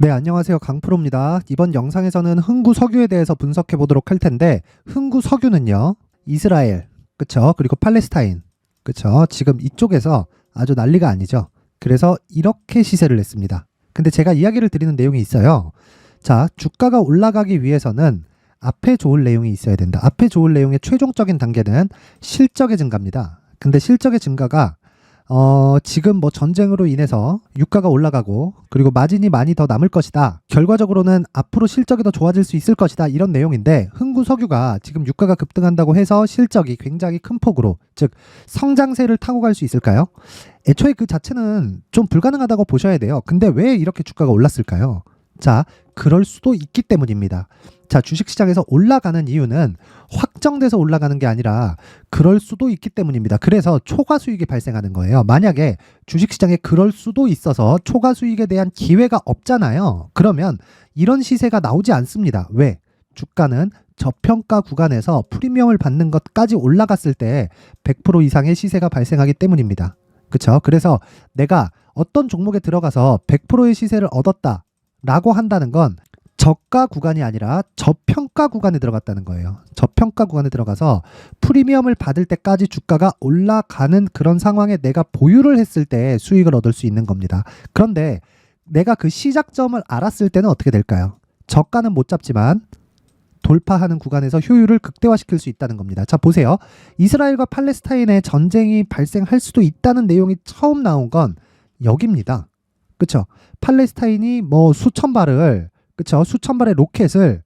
네, 안녕하세요. 강프로입니다. 이번 영상에서는 흥구 석유에 대해서 분석해 보도록 할 텐데, 흥구 석유는요, 이스라엘, 그쵸? 그리고 팔레스타인, 그쵸? 지금 이쪽에서 아주 난리가 아니죠. 그래서 이렇게 시세를 냈습니다. 근데 제가 이야기를 드리는 내용이 있어요. 자, 주가가 올라가기 위해서는 앞에 좋을 내용이 있어야 된다. 앞에 좋을 내용의 최종적인 단계는 실적의 증가입니다. 근데 실적의 증가가 지금 뭐 전쟁으로 인해서 유가가 올라가고 그리고 마진이 많이 더 남을 것이다. 결과적으로는 앞으로 실적이 더 좋아질 수 있을 것이다. 이런 내용인데 흥구 석유가 지금 유가가 급등한다고 해서 실적이 굉장히 큰 폭으로 즉 성장세를 타고 갈 수 있을까요? 애초에 그 자체는 좀 불가능하다고 보셔야 돼요. 근데 왜 이렇게 주가가 올랐을까요? 자, 그럴 수도 있기 때문입니다. 자, 주식시장에서 올라가는 이유는 확정돼서 올라가는 게 아니라 그럴 수도 있기 때문입니다. 그래서 초과 수익이 발생하는 거예요. 만약에 주식시장에 그럴 수도 있어서 초과 수익에 대한 기회가 없잖아요. 그러면 이런 시세가 나오지 않습니다. 왜? 주가는 저평가 구간에서 프리미엄을 받는 것까지 올라갔을 때 100% 이상의 시세가 발생하기 때문입니다. 그렇죠? 그래서 내가 어떤 종목에 들어가서 100%의 시세를 얻었다 라고 한다는 건 저가 구간이 아니라 저평가 구간에 들어갔다는 거예요. 저평가 구간에 들어가서 프리미엄을 받을 때까지 주가가 올라가는 그런 상황에 내가 보유를 했을 때 수익을 얻을 수 있는 겁니다. 그런데 내가 그 시작점을 알았을 때는 어떻게 될까요? 저가는 못 잡지만 돌파하는 구간에서 효율을 극대화시킬 수 있다는 겁니다. 자, 보세요. 이스라엘과 팔레스타인의 전쟁이 발생할 수도 있다는 내용이 처음 나온 건 여기입니다. 그쵸? 팔레스타인이 뭐 수천 발을, 그쵸? 수천 발의 로켓을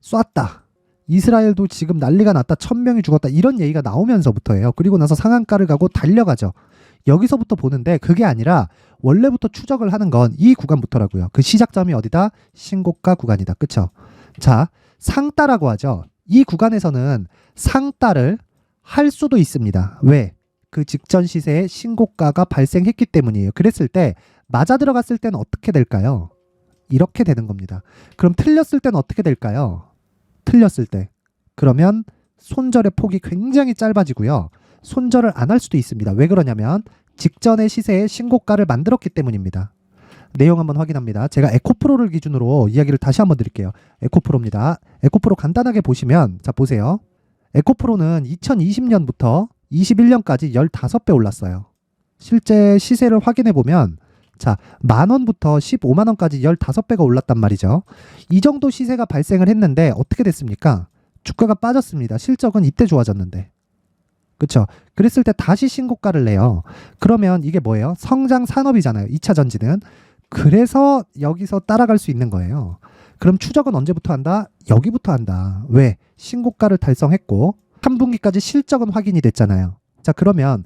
쐈다. 이스라엘도 지금 난리가 났다. 1000명이 죽었다. 이런 얘기가 나오면서부터예요. 그리고 나서 상한가를 가고 달려가죠. 여기서부터 보는데 그게 아니라 원래부터 추적을 하는 건 이 구간부터라고요. 그 시작점이 어디다? 신고가 구간이다. 그쵸? 자, 상따라고 하죠. 이 구간에서는 상따를 할 수도 있습니다. 왜? 그 직전 시세에 신고가가 발생했기 때문이에요. 그랬을 때 맞아 들어갔을 때는 어떻게 될까요? 이렇게 되는 겁니다. 그럼 틀렸을 때는 어떻게 될까요? 틀렸을 때. 그러면 손절의 폭이 굉장히 짧아지고요. 손절을 안 할 수도 있습니다. 왜 그러냐면 직전의 시세에 신고가를 만들었기 때문입니다. 내용 한번 확인합니다. 제가 에코프로를 기준으로 이야기를 다시 한번 드릴게요. 에코프로입니다. 에코프로 간단하게 보시면 자 보세요. 에코프로는 2020년부터 21년까지 15배 올랐어요. 실제 시세를 확인해 보면 자, 만원부터 15만원까지 15배가 올랐단 말이죠. 이 정도 시세가 발생을 했는데 어떻게 됐습니까? 주가가 빠졌습니다. 실적은 이때 좋아졌는데. 그렇죠? 그랬을 때 다시 신고가를 내요. 그러면 이게 뭐예요? 성장 산업이잖아요. 2차 전지는. 그래서 여기서 따라갈 수 있는 거예요. 그럼 추적은 언제부터 한다? 여기부터 한다. 왜? 신고가를 달성했고 3분기까지 실적은 확인이 됐잖아요. 자, 그러면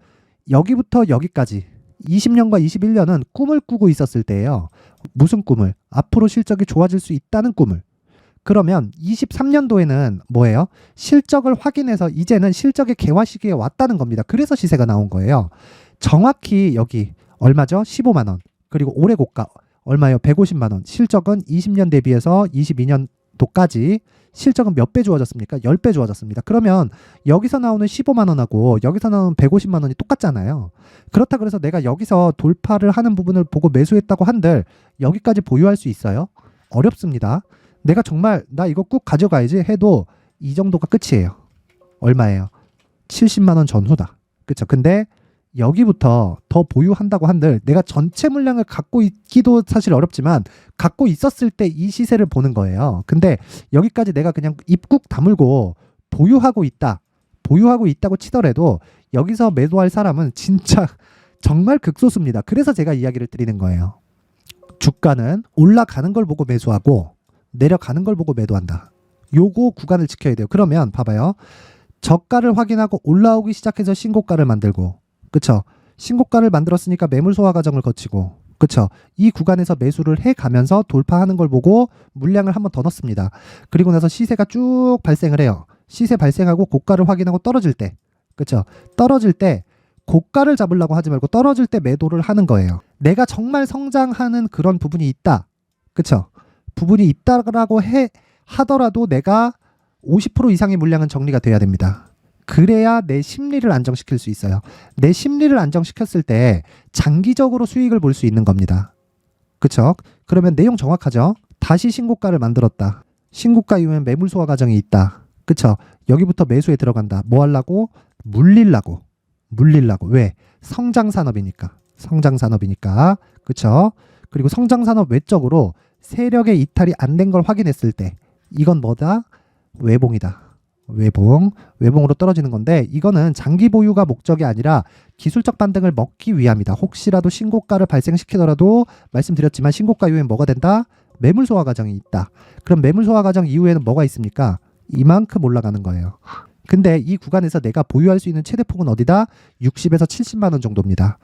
여기부터 여기까지 20년과 21년은 꿈을 꾸고 있었을 때예요. 무슨 꿈을? 앞으로 실적이 좋아질 수 있다는 꿈을. 그러면 23년도에는 뭐예요? 실적을 확인해서 이제는 실적의 개화 시기에 왔다는 겁니다. 그래서 시세가 나온 거예요. 정확히 여기 얼마죠? 15만 원. 그리고 올해 고가 얼마예요? 150만 원. 실적은 20년 대비해서 22년도까지 실적은 몇 배 좋아졌습니까? 10배 좋아졌습니다. 그러면 여기서 나오는 15만 원하고 여기서 나오는 150만 원이 똑같잖아요. 그렇다 그래서 내가 여기서 돌파를 하는 부분을 보고 매수했다고 한들 여기까지 보유할 수 있어요? 어렵습니다. 내가 정말 나 이거 꾹 가져가야지 해도 이 정도가 끝이에요. 얼마예요? 70만 원 전후다. 그렇죠? 근데 여기부터 더 보유한다고 한들 내가 전체 물량을 갖고 있기도 사실 어렵지만 갖고 있었을 때 이 시세를 보는 거예요. 근데 여기까지 내가 그냥 입국 다물고 보유하고 있다. 보유하고 있다고 치더라도 여기서 매도할 사람은 진짜 정말 극소수입니다. 그래서 제가 이야기를 드리는 거예요. 주가는 올라가는 걸 보고 매수하고 내려가는 걸 보고 매도한다. 요거 구간을 지켜야 돼요. 그러면 봐봐요. 저가를 확인하고 올라오기 시작해서 신고가를 만들고 그쵸? 신고가를 만들었으니까 매물 소화 과정을 거치고 그쵸? 이 구간에서 매수를 해가면서 돌파하는 걸 보고 물량을 한번 더 넣습니다. 그리고 나서 시세가 쭉 발생을 해요. 시세 발생하고 고가를 확인하고 떨어질 때 그쵸? 떨어질 때 고가를 잡으려고 하지 말고 떨어질 때 매도를 하는 거예요. 내가 정말 성장하는 그런 부분이 있다. 그쵸? 부분이 있다라고 하더라도 내가 50% 이상의 물량은 정리가 돼야 됩니다. 그래야 내 심리를 안정시킬 수 있어요. 내 심리를 안정시켰을 때 장기적으로 수익을 볼 수 있는 겁니다. 그쵸? 그러면 내용 정확하죠? 다시 신고가를 만들었다. 신고가 이후엔 매물 소화 과정이 있다. 그쵸? 여기부터 매수에 들어간다. 뭐 하려고? 물리려고. 왜? 성장산업이니까. 그쵸? 그리고 성장산업 외적으로 세력의 이탈이 안 된 걸 확인했을 때 이건 뭐다? 외봉이다. 외봉으로 떨어지는 건데 이거는 장기 보유가 목적이 아니라 기술적 반등을 먹기 위함이다. 혹시라도 신고가를 발생시키더라도 말씀드렸지만 신고가 이후엔 뭐가 된다? 매물 소화 과정이 있다. 그럼 매물 소화 과정 이후에는 뭐가 있습니까? 이만큼 올라가는 거예요. 근데 이 구간에서 내가 보유할 수 있는 최대 폭은 어디다? 60에서 70만 원 정도입니다.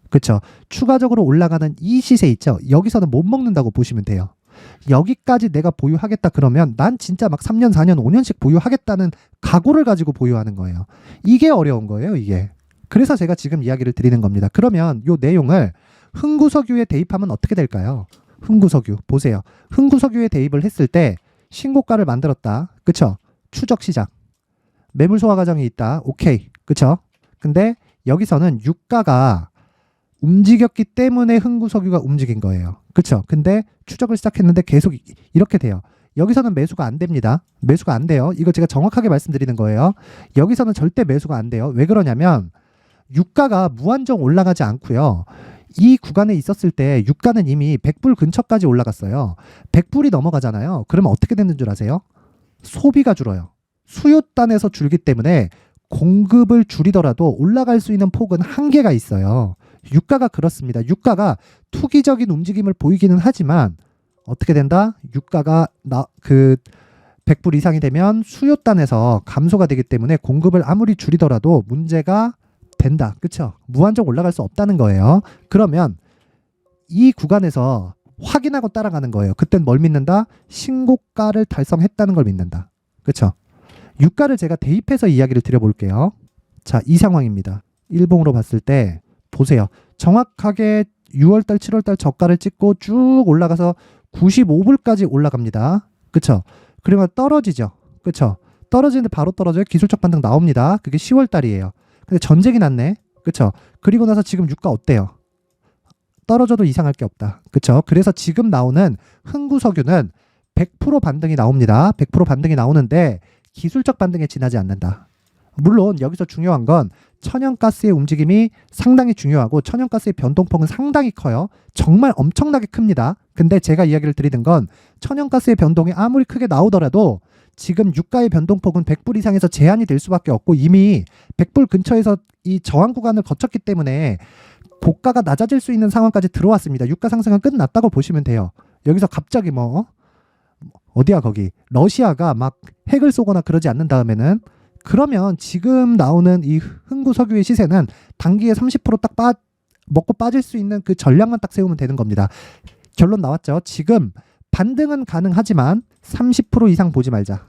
그렇죠? 추가적으로 올라가는 이 시세 있죠? 여기서는 못 먹는다고 보시면 돼요. 여기까지 내가 보유하겠다 그러면 난 진짜 막 3년, 4년, 5년씩 보유하겠다는 각오를 가지고 보유하는 거예요. 이게 어려운 거예요, 이게. 그래서 제가 지금 이야기를 드리는 겁니다. 그러면 이 내용을 흥구석유에 대입하면 어떻게 될까요? 흥구석유, 보세요. 흥구석유에 대입을 했을 때 신고가를 만들었다. 그쵸? 추적 시작. 매물 소화 과정이 있다. 오케이. 그쵸? 근데 여기서는 유가가 움직였기 때문에 흥구석유가 움직인 거예요. 그쵸? 근데 추적을 시작했는데 계속 이렇게 돼요. 여기서는 매수가 안 됩니다. 매수가 안 돼요. 이거 제가 정확하게 말씀드리는 거예요. 여기서는 절대 매수가 안 돼요. 왜 그러냐면 유가가 무한정 올라가지 않고요. 이 구간에 있었을 때 유가는 이미 100불 근처까지 올라갔어요. 100불이 넘어가잖아요. 그러면 어떻게 되는 줄 아세요? 소비가 줄어요. 수요단에서 줄기 때문에 공급을 줄이더라도 올라갈 수 있는 폭은 한계가 있어요. 유가가 그렇습니다. 유가가 투기적인 움직임을 보이기는 하지만 어떻게 된다? 유가가 100불 이상이 되면 수요단에서 감소가 되기 때문에 공급을 아무리 줄이더라도 문제가 된다. 그쵸? 무한정 올라갈 수 없다는 거예요. 그러면 이 구간에서 확인하고 따라가는 거예요. 그땐 뭘 믿는다? 신고가를 달성했다는 걸 믿는다. 그쵸? 유가를 제가 대입해서 이야기를 드려볼게요. 자, 이 상황입니다. 일봉으로 봤을 때 보세요. 정확하게 6월달, 7월달 저가를 찍고 쭉 올라가서 95불까지 올라갑니다. 그쵸? 그러면 떨어지죠. 그쵸? 떨어지는데 바로 떨어져요. 기술적 반등 나옵니다. 그게 10월달이에요. 근데 전쟁이 났네. 그쵸? 그리고 나서 지금 유가 어때요? 떨어져도 이상할 게 없다. 그쵸? 그래서 지금 나오는 흥구석유는 100% 반등이 나옵니다. 100% 반등이 나오는데 기술적 반등에 지나지 않는다. 물론 여기서 중요한 건 천연가스의 움직임이 상당히 중요하고 천연가스의 변동폭은 상당히 커요. 정말 엄청나게 큽니다. 근데 제가 이야기를 드리는 건 천연가스의 변동이 아무리 크게 나오더라도 지금 유가의 변동폭은 100불 이상에서 제한이 될 수밖에 없고 이미 100불 근처에서 이 저항 구간을 거쳤기 때문에 고가가 낮아질 수 있는 상황까지 들어왔습니다. 유가 상승은 끝났다고 보시면 돼요. 여기서 갑자기 어디야 거기 러시아가 막 핵을 쏘거나 그러지 않는 다음에는 그러면 지금 나오는 이 흥구석유의 시세는 단기에 30%딱 먹고 빠질 수 있는 그 전략만 딱 세우면 되는 겁니다. 결론 나왔죠. 지금 반등은 가능하지만 30% 이상 보지 말자.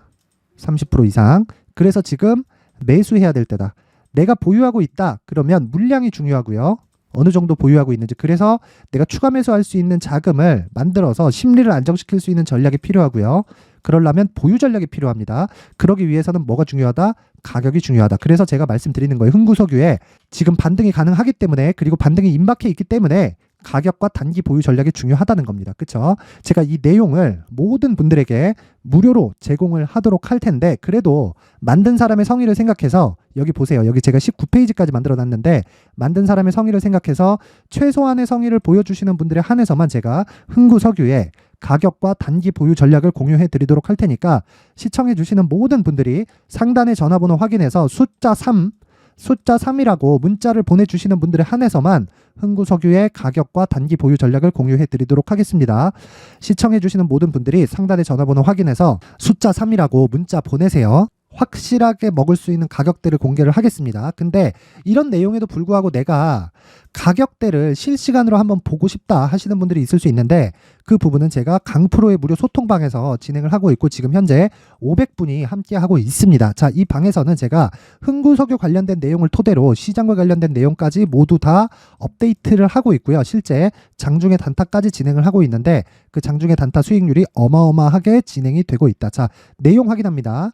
30% 이상. 그래서 지금 매수해야 될 때다. 내가 보유하고 있다. 그러면 물량이 중요하고요. 어느 정도 보유하고 있는지. 그래서 내가 추가 매수할 수 있는 자금을 만들어서 심리를 안정시킬 수 있는 전략이 필요하고요. 그러려면 보유 전략이 필요합니다. 그러기 위해서는 뭐가 중요하다? 가격이 중요하다. 그래서 제가 말씀드리는 거예요. 흥구석유에 지금 반등이 가능하기 때문에 그리고 반등이 임박해 있기 때문에 가격과 단기 보유 전략이 중요하다는 겁니다. 그쵸? 제가 이 내용을 모든 분들에게 무료로 제공을 하도록 할 텐데 그래도 만든 사람의 성의를 생각해서 여기 보세요. 여기 제가 19페이지까지 만들어 놨는데 만든 사람의 성의를 생각해서 최소한의 성의를 보여주시는 분들에 한해서만 제가 흥구석유에 가격과 단기 보유 전략을 공유해 드리도록 할 테니까 시청해 주시는 모든 분들이 상단의 전화번호 확인해서 숫자 3이라고 문자를 보내주시는 분들에 한해서만 흥구석유의 가격과 단기 보유 전략을 공유해 드리도록 하겠습니다. 시청해 주시는 모든 분들이 상단의 전화번호 확인해서 숫자 3이라고 문자 보내세요. 확실하게 먹을 수 있는 가격대를 공개를 하겠습니다. 근데 이런 내용에도 불구하고 내가 가격대를 실시간으로 한번 보고 싶다 하시는 분들이 있을 수 있는데 그 부분은 제가 강프로의 무료 소통방에서 진행을 하고 있고 지금 현재 500분이 함께 하고 있습니다. 자, 이 방에서는 제가 흥구석유 관련된 내용을 토대로 시장과 관련된 내용까지 모두 다 업데이트를 하고 있고요. 실제 장중의 단타까지 진행을 하고 있는데 그 장중의 단타 수익률이 어마어마하게 진행이 되고 있다. 자, 내용 확인합니다.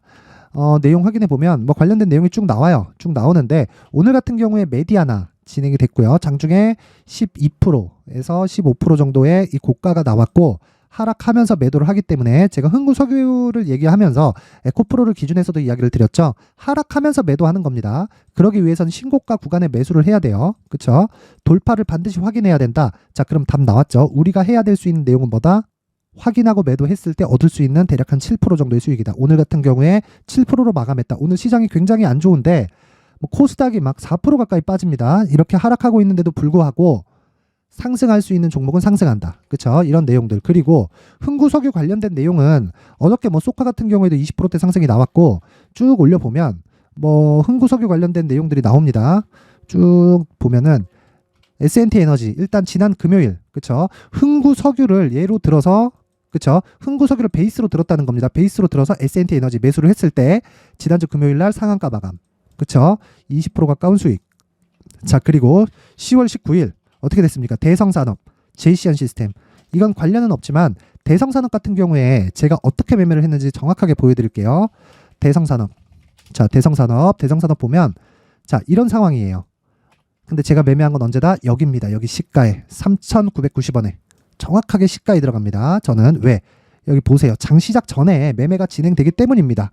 내용 확인해 보면 뭐 관련된 내용이 쭉 나와요. 쭉 나오는데 오늘 같은 경우에 메디아나 진행이 됐고요. 장중에 12%에서 15% 정도의 이 고가가 나왔고 하락하면서 매도를 하기 때문에 제가 흥구석유를 얘기하면서 에코프로를 기준해서도 이야기를 드렸죠. 하락하면서 매도하는 겁니다. 그러기 위해서는 신고가 구간에 매수를 해야 돼요. 그렇죠? 돌파를 반드시 확인해야 된다. 자, 그럼 답 나왔죠. 우리가 해야 될 수 있는 내용은 뭐다? 확인하고 매도했을 때 얻을 수 있는 대략 한 7% 정도의 수익이다. 오늘 같은 경우에 7%로 마감했다. 오늘 시장이 굉장히 안 좋은데 뭐 코스닥이 막 4% 가까이 빠집니다. 이렇게 하락하고 있는데도 불구하고 상승할 수 있는 종목은 상승한다. 그렇죠? 이런 내용들. 그리고 흥구석유 관련된 내용은 어저께 뭐 소카 같은 경우에도 20%대 상승이 나왔고 쭉 올려보면 뭐 흥구석유 관련된 내용들이 나옵니다. 쭉 보면은 S&T 에너지 일단 지난 금요일 그렇죠? 흥구석유를 예로 들어서 그렇죠? 흥구석유를 베이스로 들었다는 겁니다. 베이스로 들어서 S&T 에너지 매수를 했을 때 지난주 금요일 날 상한가 마감. 그렇죠? 20% 가까운 수익. 자, 그리고 10월 19일 어떻게 됐습니까? 대성산업, JCN 시스템. 이건 관련은 없지만 대성산업 같은 경우에 제가 어떻게 매매를 했는지 정확하게 보여드릴게요. 대성산업. 자, 대성산업 보면 자, 이런 상황이에요. 근데 제가 매매한 건 언제다? 여기입니다. 여기 시가에 3,990원에 정확하게 시가에 들어갑니다. 저는 왜? 여기 보세요. 장 시작 전에 매매가 진행되기 때문입니다.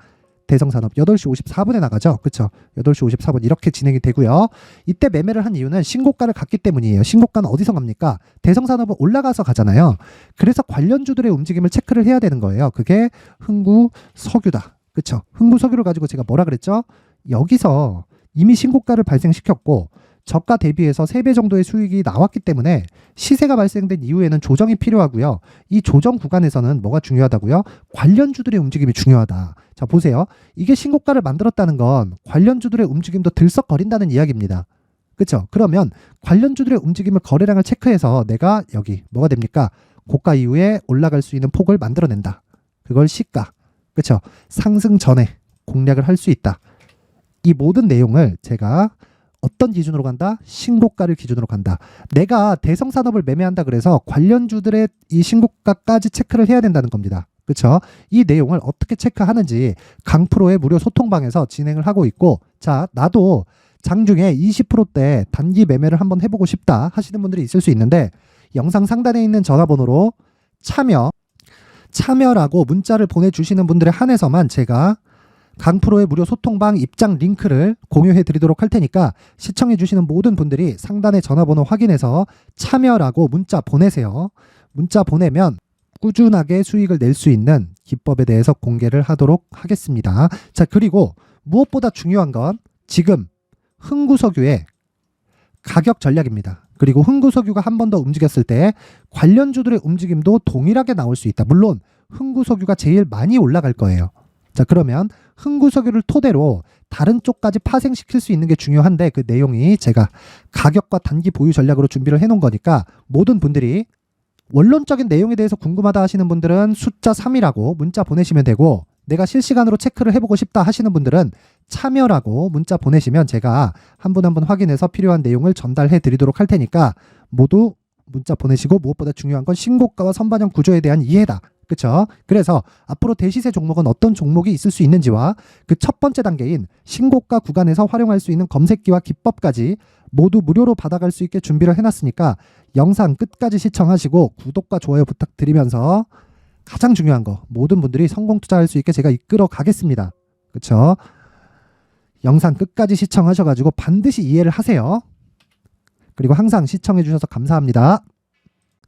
대성산업 8시 54분에 나가죠. 그렇죠? 8시 54분 이렇게 진행이 되고요. 이때 매매를 한 이유는 신고가를 갔기 때문이에요. 신고가는 어디서 갑니까? 대성산업은 올라가서 가잖아요. 그래서 관련주들의 움직임을 체크를 해야 되는 거예요. 그게 흥구석유다. 그렇죠? 흥구석유를 가지고 제가 뭐라 그랬죠? 여기서 이미 신고가를 발생시켰고 저가 대비해서 3배 정도의 수익이 나왔기 때문에 시세가 발생된 이후에는 조정이 필요하고요. 이 조정 구간에서는 뭐가 중요하다고요? 관련주들의 움직임이 중요하다. 자, 보세요. 이게 신고가를 만들었다는 건 관련주들의 움직임도 들썩거린다는 이야기입니다. 그렇죠? 그러면 관련주들의 움직임을 거래량을 체크해서 내가 여기 뭐가 됩니까? 고가 이후에 올라갈 수 있는 폭을 만들어낸다. 그걸 시가. 그렇죠? 상승 전에 공략을 할 수 있다. 이 모든 내용을 제가 어떤 기준으로 간다? 신고가를 기준으로 간다. 내가 대성산업을 매매한다 그래서 관련주들의 이 신고가까지 체크를 해야 된다는 겁니다. 그렇죠? 이 내용을 어떻게 체크하는지 강프로의 무료 소통방에서 진행을 하고 있고 자, 나도 장중에 20%대 단기 매매를 한번 해보고 싶다 하시는 분들이 있을 수 있는데 영상 상단에 있는 전화번호로 참여라고 문자를 보내주시는 분들에 한해서만 제가 강프로의 무료 소통방 입장 링크를 공유해 드리도록 할 테니까 시청해 주시는 모든 분들이 상단의 전화번호 확인해서 참여라고 문자 보내세요. 문자 보내면 꾸준하게 수익을 낼 수 있는 기법에 대해서 공개를 하도록 하겠습니다. 자, 그리고 무엇보다 중요한 건 지금 흥구석유의 가격 전략입니다. 그리고 흥구석유가 한 번 더 움직였을 때 관련주들의 움직임도 동일하게 나올 수 있다. 물론 흥구석유가 제일 많이 올라갈 거예요. 자, 그러면 흥구석유를 토대로 다른 쪽까지 파생시킬 수 있는 게 중요한데 그 내용이 제가 가격과 단기 보유 전략으로 준비를 해놓은 거니까 모든 분들이 원론적인 내용에 대해서 궁금하다 하시는 분들은 숫자 3이라고 문자 보내시면 되고 내가 실시간으로 체크를 해보고 싶다 하시는 분들은 참여라고 문자 보내시면 제가 한 분 한 분 확인해서 필요한 내용을 전달해 드리도록 할 테니까 모두 문자 보내시고 무엇보다 중요한 건 신고가와 선반영 구조에 대한 이해다. 그렇죠? 그래서 앞으로 대시세 종목은 어떤 종목이 있을 수 있는지와 그 첫 번째 단계인 신고가 구간에서 활용할 수 있는 검색기와 기법까지 모두 무료로 받아갈 수 있게 준비를 해놨으니까 영상 끝까지 시청하시고 구독과 좋아요 부탁드리면서 가장 중요한 거 모든 분들이 성공 투자할 수 있게 제가 이끌어 가겠습니다. 그렇죠? 영상 끝까지 시청하셔가지고 반드시 이해를 하세요. 그리고 항상 시청해 주셔서 감사합니다.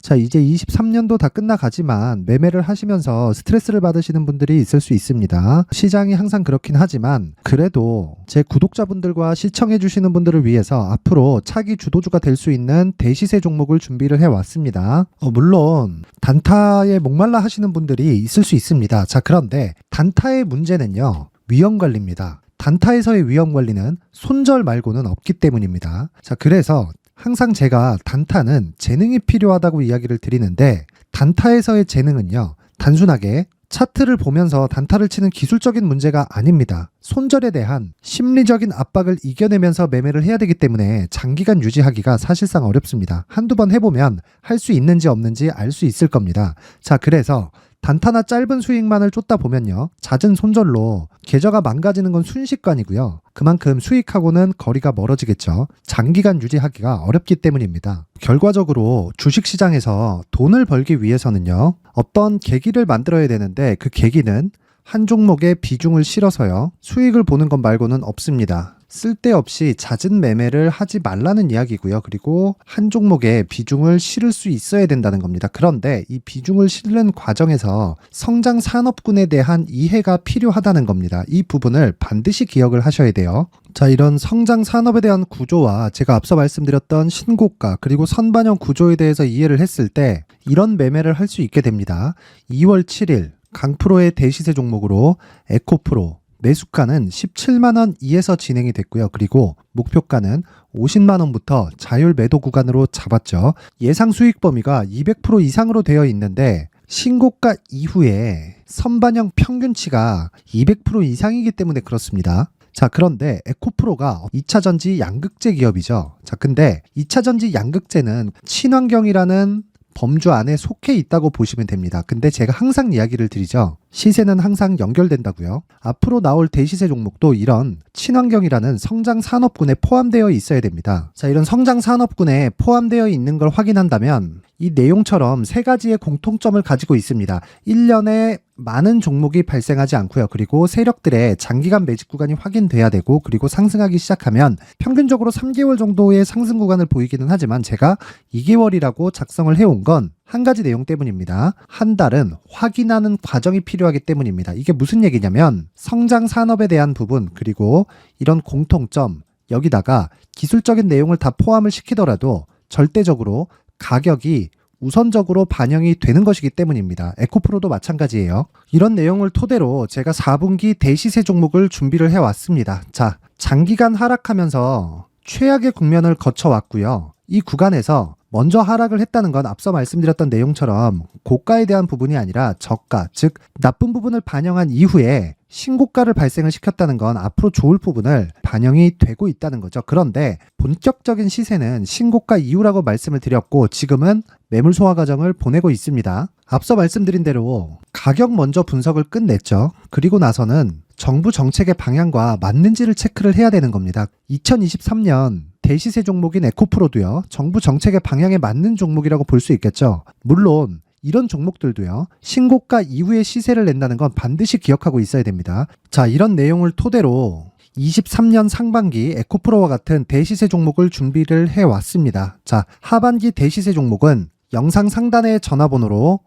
자, 이제 23년도 다 끝나가지만 매매를 하시면서 스트레스를 받으시는 분들이 있을 수 있습니다. 시장이 항상 그렇긴 하지만 그래도 제 구독자분들과 시청해 주시는 분들을 위해서 앞으로 차기 주도주가 될 수 있는 대시세 종목을 준비를 해왔습니다. 물론 단타에 목말라 하시는 분들이 있을 수 있습니다. 자, 그런데 단타의 문제는요, 위험관리입니다. 단타에서의 위험관리는 손절 말고는 없기 때문입니다. 자, 그래서 항상 제가 단타는 재능이 필요하다고 이야기를 드리는데 단타에서의 재능은요, 단순하게 차트를 보면서 단타를 치는 기술적인 문제가 아닙니다. 손절에 대한 심리적인 압박을 이겨내면서 매매를 해야 되기 때문에 장기간 유지하기가 사실상 어렵습니다. 한두 번 해보면 할 수 있는지 없는지 알 수 있을 겁니다. 자, 그래서 단타나 짧은 수익만을 쫓다 보면요, 잦은 손절로 계좌가 망가지는 건 순식간이고요. 그만큼 수익하고는 거리가 멀어지겠죠. 장기간 유지하기가 어렵기 때문입니다. 결과적으로 주식시장에서 돈을 벌기 위해서는요, 어떤 계기를 만들어야 되는데 그 계기는 한 종목에 비중을 실어서요, 수익을 보는 것 말고는 없습니다. 쓸데없이 잦은 매매를 하지 말라는 이야기고요. 그리고 한 종목에 비중을 실을 수 있어야 된다는 겁니다. 그런데 이 비중을 실는 과정에서 성장 산업군에 대한 이해가 필요하다는 겁니다. 이 부분을 반드시 기억을 하셔야 돼요. 자, 이런 성장 산업에 대한 구조와 제가 앞서 말씀드렸던 신고가 그리고 선반영 구조에 대해서 이해를 했을 때 이런 매매를 할 수 있게 됩니다. 2월 7일 강프로의 대시세 종목으로 에코프로 매수가는 17만원 이에서 진행이 됐고요. 그리고 목표가는 50만원부터 자율 매도 구간으로 잡았죠. 예상 수익 범위가 200% 이상으로 되어 있는데 신고가 이후에 선반영 평균치가 200% 이상이기 때문에 그렇습니다. 자, 그런데 에코프로가 2차전지 양극재 기업이죠. 자, 근데 2차전지 양극재는 친환경이라는 범주 안에 속해 있다고 보시면 됩니다. 근데 제가 항상 이야기를 드리죠. 시세는 항상 연결된다고요. 앞으로 나올 대시세 종목도 이런 친환경이라는 성장 산업군에 포함되어 있어야 됩니다. 자, 이런 성장 산업군에 포함되어 있는 걸 확인한다면 이 내용처럼 세 가지의 공통점을 가지고 있습니다. 1년에 많은 종목이 발생하지 않고요. 그리고 세력들의 장기간 매집 구간이 확인돼야 되고, 그리고 상승하기 시작하면 평균적으로 3개월 정도의 상승 구간을 보이기는 하지만 제가 2개월이라고 작성을 해온 건 한 가지 내용 때문입니다. 한 달은 확인하는 과정이 필요하기 때문입니다. 이게 무슨 얘기냐면 성장 산업에 대한 부분, 그리고 이런 공통점, 여기다가 기술적인 내용을 다 포함을 시키더라도 절대적으로 가격이 우선적으로 반영이 되는 것이기 때문입니다. 에코프로도 마찬가지예요. 이런 내용을 토대로 제가 4분기 대시세 종목을 준비를 해왔습니다. 자, 장기간 하락하면서 최악의 국면을 거쳐왔고요. 이 구간에서 먼저 하락을 했다는 건 앞서 말씀드렸던 내용처럼 고가에 대한 부분이 아니라 저가, 즉 나쁜 부분을 반영한 이후에 신고가를 발생을 시켰다는 건 앞으로 좋을 부분을 반영이 되고 있다는 거죠. 그런데 본격적인 시세는 신고가 이후라고 말씀을 드렸고 지금은 매물 소화 과정을 보내고 있습니다. 앞서 말씀드린 대로 가격 먼저 분석을 끝냈죠. 그리고 나서는 정부 정책의 방향과 맞는지를 체크를 해야 되는 겁니다. 2023년 대시세 종목인 에코프로도요, 정부 정책의 방향에 맞는 종목이라고 볼 수 있겠죠. 물론 이런 종목들도요, 신고가 이후에 시세를 낸다는 건 반드시 기억하고 있어야 됩니다. 자, 이런 내용을 토대로 23년 상반기 에코프로와 같은 대시세 종목을 준비를 해왔습니다. 자, 하반기 대시세 종목은 영상 상단의 전화번호로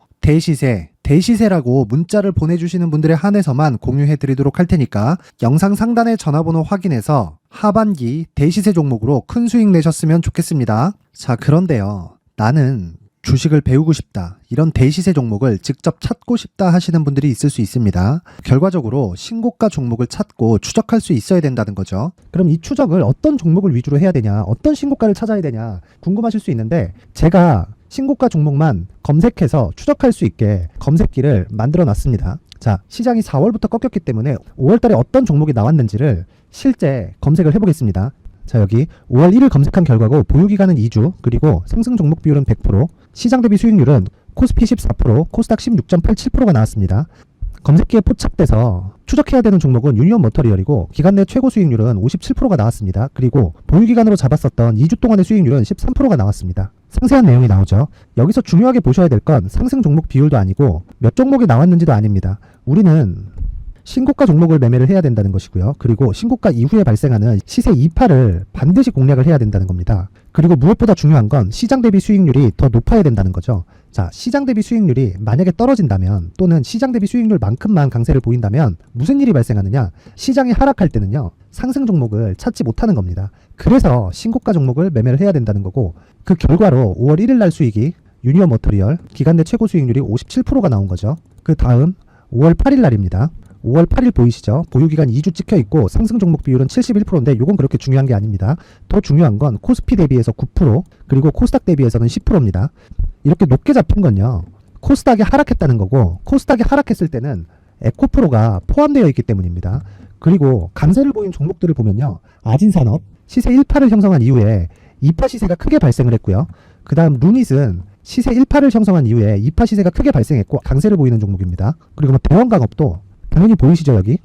대시세라고 문자를 보내주시는 분들에 한해서만 공유해 드리도록 할 테니까 영상 상단의 전화번호 확인해서 하반기 대시세 종목으로 큰 수익 내셨으면 좋겠습니다. 자, 그런데요, 나는 주식을 배우고 싶다, 이런 대시세 종목을 직접 찾고 싶다 하시는 분들이 있을 수 있습니다. 결과적으로 신고가 종목을 찾고 추적할 수 있어야 된다는 거죠. 그럼 이 추적을 어떤 종목을 위주로 해야 되냐, 어떤 신고가를 찾아야 되냐 궁금하실 수 있는데, 제가 신고가 종목만 검색해서 추적할 수 있게 검색기를 만들어 놨습니다. 자, 시장이 4월부터 꺾였기 때문에 5월달에 어떤 종목이 나왔는지를 실제 검색을 해보겠습니다. 자, 여기 5월 1일 검색한 결과고 보유기간은 2주, 그리고 상승 종목 비율은 100%, 시장 대비 수익률은 코스피 14%, 코스닥 16.87%가 나왔습니다. 검색기에 포착돼서 추적해야 되는 종목은 유니온 머터리얼이고 기간 내 최고 수익률은 57%가 나왔습니다. 그리고 보유기간으로 잡았었던 2주 동안의 수익률은 13%가 나왔습니다. 상세한 내용이 나오죠. 여기서 중요하게 보셔야 될 건 상승 종목 비율도 아니고 몇 종목이 나왔는지도 아닙니다. 우리는 신고가 종목을 매매를 해야 된다는 것이고요. 그리고 신고가 이후에 발생하는 시세 이파를 반드시 공략을 해야 된다는 겁니다. 그리고 무엇보다 중요한 건 시장 대비 수익률이 더 높아야 된다는 거죠. 자, 시장 대비 수익률이 만약에 떨어진다면, 또는 시장 대비 수익률만큼만 강세를 보인다면 무슨 일이 발생하느냐? 시장이 하락할 때는요, 상승 종목을 찾지 못하는 겁니다. 그래서 신고가 종목을 매매를 해야 된다는 거고, 그 결과로 5월 1일 날 수익이 유니온 머터리얼 기간 내 최고 수익률이 57%가 나온 거죠. 그 다음 5월 8일 날입니다. 5월 8일 보이시죠? 보유기간 2주 찍혀 있고 상승 종목 비율은 71%인데 이건 그렇게 중요한 게 아닙니다. 더 중요한 건 코스피 대비해서 9%, 그리고 코스닥 대비해서는 10%입니다. 이렇게 높게 잡힌 건요, 코스닥이 하락했다는 거고, 코스닥이 하락했을 때는 에코프로가 포함되어 있기 때문입니다. 그리고 강세를 보인 종목들을 보면요, 아진산업 시세 1파를 형성한 이후에 2파 시세가 크게 발생을 했고요. 그 다음 루닛은 시세 1파를 형성한 이후에 2파 시세가 크게 발생했고 강세를 보이는 종목입니다. 그리고 뭐 대원강업도 당연히 보이시죠 여기?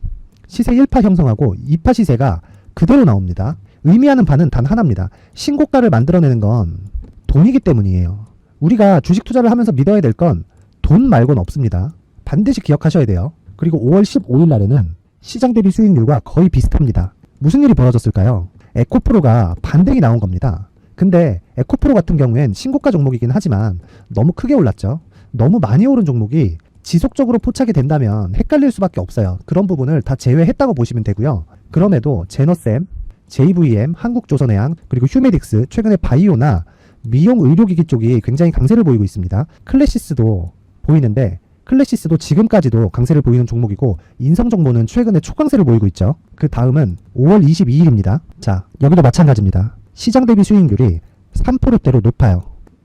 시세 1파 형성하고 2파 시세가 그대로 나옵니다. 의미하는 바는 단 하나입니다. 신고가를 만들어내는 건 돈이기 때문이에요. 우리가 주식 투자를 하면서 믿어야 될 건 돈 말고는 없습니다. 반드시 기억하셔야 돼요. 그리고 5월 15일 날에는 시장 대비 수익률과 거의 비슷합니다. 무슨 일이 벌어졌을까요? 에코프로가 반등이 나온 겁니다. 근데 에코프로 같은 경우엔 신고가 종목이긴 하지만 너무 크게 올랐죠. 너무 많이 오른 종목이 지속적으로 포착이 된다면 헷갈릴 수밖에 없어요. 그런 부분을 다 제외했다고 보시면 되고요. 그럼에도 제너셈, JVM, 한국조선해양, 그리고 휴메딕스, 최근에 바이오나 미용 의료기기 쪽이 굉장히 강세를 보이고 있습니다. 클래시스도 보이는데 클래시스도 지금까지도 강세를 보이는 종목이고 인성정보는 최근에 초강세를 보이고 있죠. 그 다음은 5월 22일입니다. 자, 여기도 마찬가지입니다. 시장 대비 수익률이 3%대로 높아요.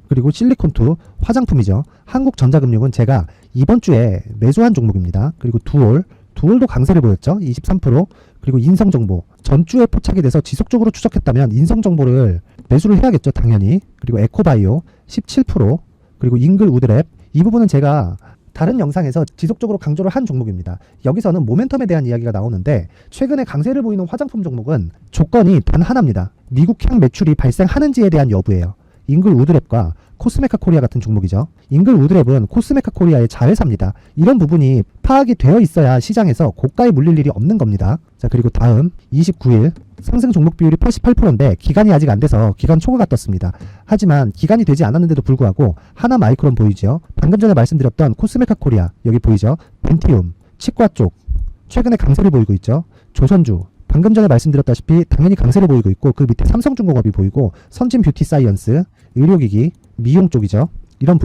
그리고 실리콘2 화장품이죠. 한국전자금융은 제가 이번 주에 매수한 종목입니다. 그리고 두올도 강세를 보였죠. 23%. 그리고 인성정보 전주에 포착이 돼서 지속적으로 추적했다면 인성정보를 매수를 해야겠죠. 당연히. 그리고 에코바이오 17%. 그리고 잉글우드랩 이 부분은 제가 다른 영상에서 지속적으로 강조를 한 종목입니다. 여기서는 모멘텀에 대한 이야기가 나오는데 최근에 강세를 보이는 화장품 종목은 조건이 단 하나입니다. 미국향 매출이 발생하는지에 대한 여부예요. 잉글우드랩과 코스메카 코리아 같은 종목이죠. 잉글우드랩은 코스메카 코리아의 자회사입니다. 이런 부분이 파악이 되어 있어야 시장에서 고가에 물릴 일이 없는 겁니다. 자, 그리고 다음 29일 상승 종목 비율이 88%인데 기간이 아직 안 돼서 기간 초과가 떴습니다. 하지만 기간이 되지 않았는데도 불구하고 하나마이크론 보이죠. 방금 전에 말씀드렸던 코스메카 코리아 여기 보이죠. 벤티움, 치과 쪽 최근에 강세를 보이고 있죠. 조선주 방금 전에 말씀드렸다시피 당연히 강세를 보이고 있고 그 밑에 삼성중공업이 보이고 선진 뷰티 사이언스, 의료기기, 미용 쪽이죠. 이런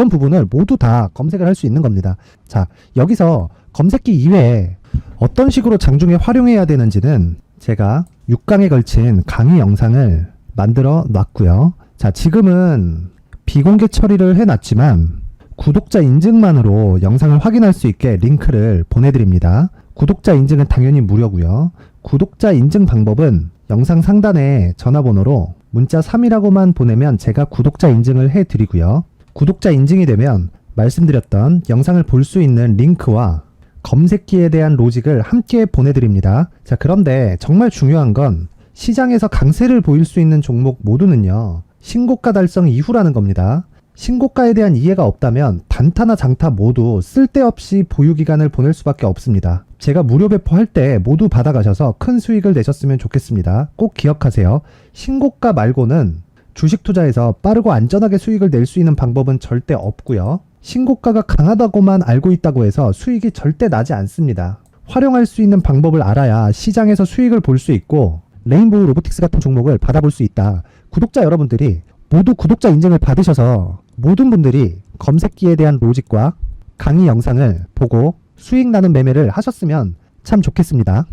부분을 모두 다 검색을 할 수 있는 겁니다. 자, 여기서 검색기 이외에 어떤 식으로 장중에 활용해야 되는지는 제가 6강에 걸친 강의 영상을 만들어 놨고요. 자, 지금은 비공개 처리를 해놨지만 구독자 인증만으로 영상을 확인할 수 있게 링크를 보내드립니다. 구독자 인증은 당연히 무료고요. 구독자 인증 방법은 영상 상단에 전화번호로 문자 3이라고만 보내면 제가 구독자 인증을 해드리고요. 구독자 인증이 되면 말씀드렸던 영상을 볼 수 있는 링크와 검색기에 대한 로직을 함께 보내드립니다. 자, 그런데 정말 중요한 건 시장에서 강세를 보일 수 있는 종목 모두는요. 신고가 달성 이후라는 겁니다. 신고가에 대한 이해가 없다면 단타나 장타 모두 쓸데없이 보유기간을 보낼 수밖에 없습니다. 제가 무료 배포할 때 모두 받아가셔서 큰 수익을 내셨으면 좋겠습니다. 꼭 기억하세요. 신고가 말고는 주식 투자에서 빠르고 안전하게 수익을 낼 수 있는 방법은 절대 없고요. 신고가가 강하다고만 알고 있다고 해서 수익이 절대 나지 않습니다. 활용할 수 있는 방법을 알아야 시장에서 수익을 볼 수 있고 레인보우 로보틱스 같은 종목을 받아볼 수 있다. 구독자 여러분들이 모두 구독자 인증을 받으셔서 모든 분들이 검색기에 대한 로직과 강의 영상을 보고 수익 나는 매매를 하셨으면 참 좋겠습니다.